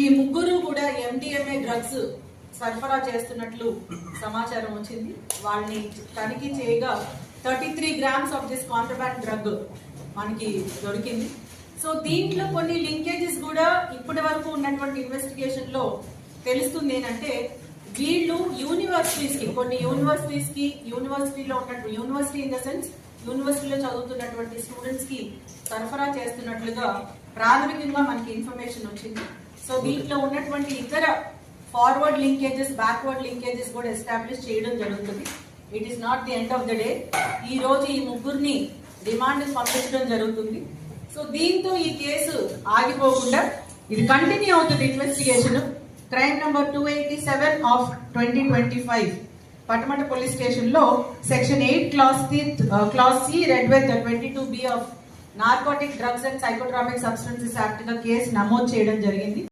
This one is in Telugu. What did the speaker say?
ఈ ముగ్గురు కూడా MDMA డ్రగ్స్ సరఫరా చేస్తున్నట్లు సమాచారం వచ్చింది. వాళ్ళని తనిఖీ చేయగా 33 grams ఆఫ్ దిస్ కాంట్రబాండ్ డ్రగ్ మనకి దొరికింది. సో దీంట్లో కొన్ని లింకేజెస్ కూడా ఇప్పటి వరకు ఉన్నటువంటి ఇన్వెస్టిగేషన్ లో తెలుస్తుంది. ఏంటంటే వీళ్ళు యూనివర్సిటీస్ కి, కొన్ని యూనివర్సిటీస్ కి, యూనివర్సిటీలో ఉన్నట్టు యూనివర్సిటీ ఇన్ ద సెన్స్ యూనివర్సిటీలో చదువుతున్నటువంటి స్టూడెంట్స్ కి సరఫరా చేస్తున్నట్లుగా ప్రాథమికంగా మనకి ఇన్ఫర్మేషన్ వచ్చింది. సో దీంట్లో ఉన్నటువంటి ఇతర ఫార్వర్డ్ లింకేజెస్, బ్యాక్వర్డ్ లింకేజెస్ కూడా ఎస్టాబ్లిష్ చేయడం జరుగుతుంది. It is not the end of the day. ఈ రోజు ఈ ముగ్గురిని రిమాండ్ పంపించడం జరుగుతుంది. సో దీంతో ఈ కేసు ఆగిపోకుండా ఇది కంటిన్యూ అవుతుంది. Investigation crime number 287 of 2025 Patamata police station లో section 8 class C read with 22B of narcotic drugs and psychotropic substances act గా కేసు నమోదు చేయడం జరిగింది.